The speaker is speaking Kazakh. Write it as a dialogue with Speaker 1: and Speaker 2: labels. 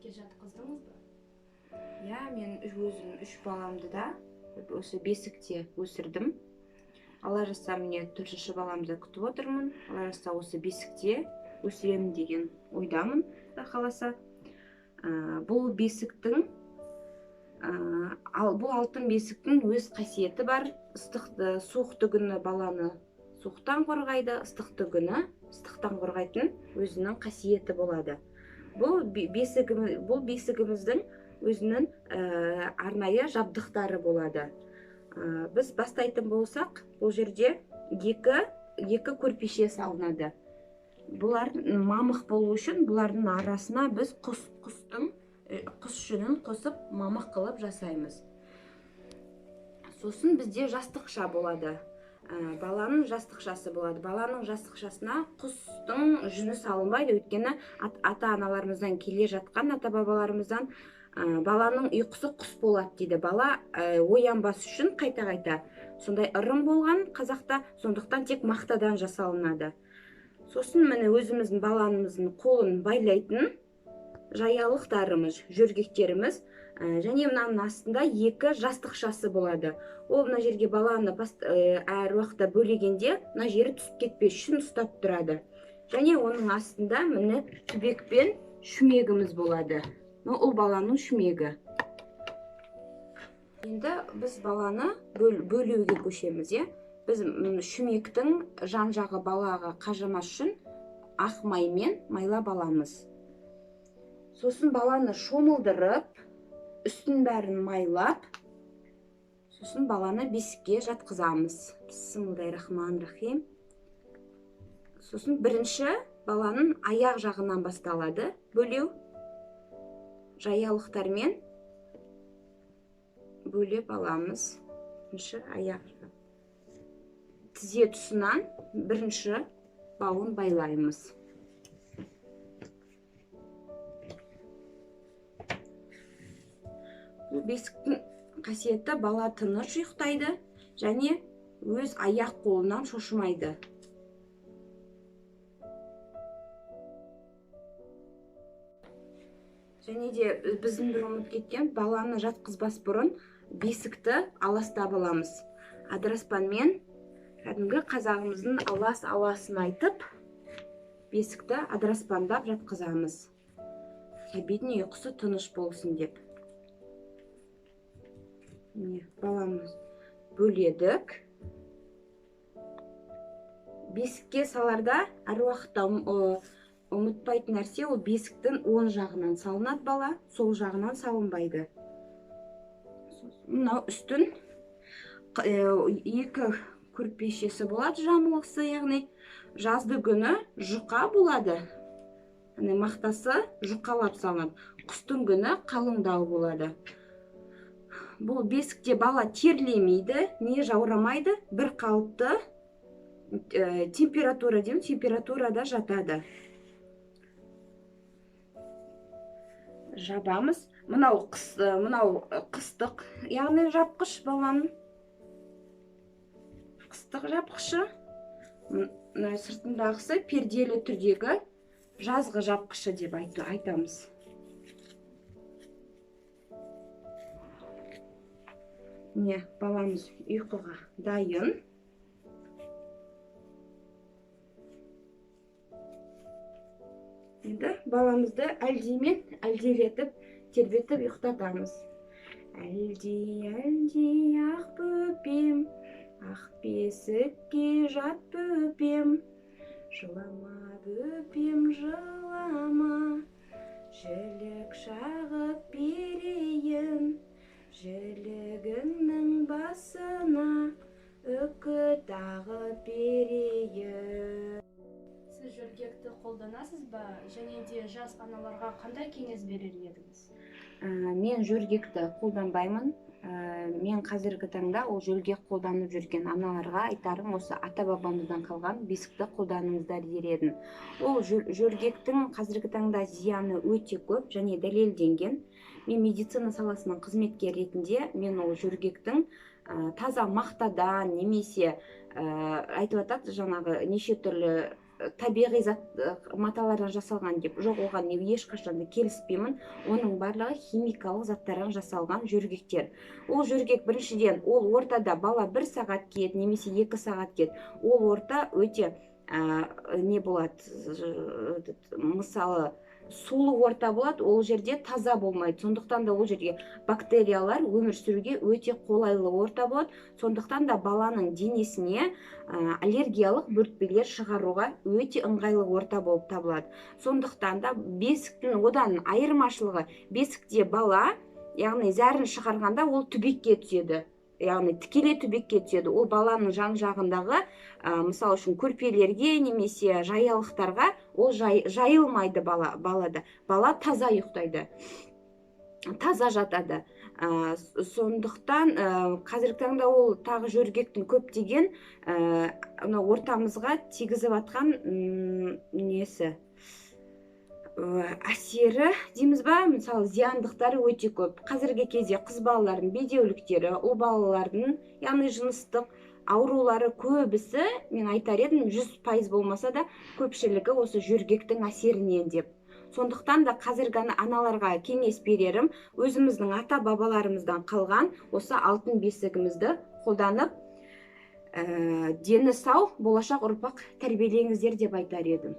Speaker 1: бесікке жатқыздыңыз ба?
Speaker 2: Иә, мен өзім 3 баламды да осы бесікте өсірдім. Алла жазса, міне 4-ші баламды күтіп отырмын. Алла жазса, осы бесікте өсіремін деген ойдамын, Құдай қаласа. Бұл бесіктің бұл алтын бесіктің өз қасиеті бар. Суықты күні баланы суықтан қорғайды, ыстықты күні ыстықтан қорғайтын өзінің қасиеті болады. Бұл бесігіміздің өзінің арнайы жабдықтары болады. Біз бастайтын болсақ, бұл жерде екі көрпеше салынады. Бұлар мамық болу үшін бұлардың арасына біз құс жүнін қосып мамық қылып жасаймыз. Сосын бізде жастықша болады. Баланың жастықшасы болады. Баланың жастықшасына құстың жүні салынбайды, өйткені ата-аналарымыздан келе жатқан, ата-бабаларымыздан баланың ұйқысы құс болады дейді. Бала оянбас үшін қайта-қайта. Сондай ырым болған қазақта, сондықтан тек мақтадан жасалынады. Сосын міне өзіміздің баламыздың қолын байлайтын жаялықтарымыз, жөргектеріміз, және мынаның астында екі жастықшасы болады. Ол мына жерге баланы әр уақытта бөлегенде мына жері түсіп кетпес үшін ұстап тұрады. Және оның астында міне түбек пен шүмегіміз болады. Ол баланың шүмегі. Енді біз баланы бөлуге көшеміз. Біз шүмектің жан жағы балаға қажымас үшін ақ маймен майлап аламыз. Сосын баланы шомылдырып, үстін бәрін майлап, сосын баланы бесікке жатқызамыз. Бисмиллахиррахманиррахим. Сосын бірінші баланың аяқ жағынан басталады бөлеу. Жаялықтармен бөлеп аламыз. Бірінші аяқ жағы. Тізе тұсынан бірінші бауын байлаймыз. Бұл бесіктің қасиеті бала тыныш ұйықтайды және өз аяқ қолынан шошымайды. Және де біздің бір ұмытып кеткен, баланы жатқызбас бұрын бесікті аластап аламыз. Адыраспанмен кәдімгі қазағымыздың аласын айтып, бесікті адыраспандап жатқызамыз. Сәбидің ұйқысы тыныш болсын деп. Баламыз бөледік. Бесікке саларда әр уақытта ұмытпайтын нәрсе, ол бесіктің оң жағынан салынады бала, сол жағынан салынбайды. Мынау үстін екі көрпешесі болады, жамылғысы, яғни жазды күні жұқа болады. Мақтасы жұқалап салынады. Құстың күні қалыңдау болады. Бұл бесікте бала терлемейді, не жаурамайды, бір қалыпты температурада жатады. Жабамыз. Мынау қыстық, яғни жапқыш баланың. Қыстық жапқышы. Сыртындағысы перделі түрдегі жазғы жапқышы деп айтамыз. Баламыз ұйқыға дайын. Енді баламызды әлдилетіп, тербетіп ұйықтатамыз. Әлди, ақ бөпем, ақ бесікке жат бөпем. Жылама бөпем, жылама, жілік шағып берейін. Жілігіңнің басына үкі тағып берейін.
Speaker 1: Сіз жөргекті қолданасыз ба? Және де жас аналарға қандай кеңес берер едіңіз?
Speaker 2: Мен жөргекті қолданбаймын. Мен қазіргі таңда ол жөргек қолданып жүрген аналарға айтарым, осы ата-бабамыздан қалған бесікті қолданыңыздар дер едім. Ол жөргектің қазіргі таңда зияны өте көп және дәлелденген. Мен медицина саласының қызметкер ретінде мен ол жөргектің таза мақтадан немесе айтып атады, жаңағы неше түрлі табиғи зат маталардан жасалған деп, жоқ, оған ешқашан да келіспеймін. Оның барлығы химикалық заттардан жасалған жөргектер. Ол жөргек біріншіден, ол ортада бала 1 сағат кет, немесе 2 сағат кет, ол орта өте не болады, мысалы сулы орта болады, ол жерде таза болмайды. Сондықтан да ол жерге бактериялар өмір сүруге өте қолайлы орта болады. Сондықтан да баланың денесіне аллергиялық бөртпелер шығаруға өте ыңғайлы орта болып табылады. Сондықтан да бесіктің одан айырмашылығы, бесікте бала, яғни зәрін шығарғанда ол түбекке түседі. Яғни тікелей түбекке түседі. Ол баланың жан-жағындағы, мысалы үшін көрпелерге немесе жаялықтарға ол жайылмайды балада. Бала таза ұйықтайды, таза жатады. Сондықтан қазіргі таңда ол тағы жөргектің көптеген ортамызға тигізіп атқан несі, әсері дейміз ба, мысалы зияндықтары өте көп. Қазіргі кезде қыз балалардың бедеуліктері, ұл балалардың, яғни жыныстық аурулары көбісі, мен айтар едім, 100% болмаса да көпшілігі осы жөргектің әсерінен деп. Сондықтан да қазіргі аналарға кеңес берерім, өзіміздің ата бабаларымыздан қалған осы алтын бесігімізді қолданып, дені сау болашақ ұрпақ тәрбиелеңіздер деп айтар едім.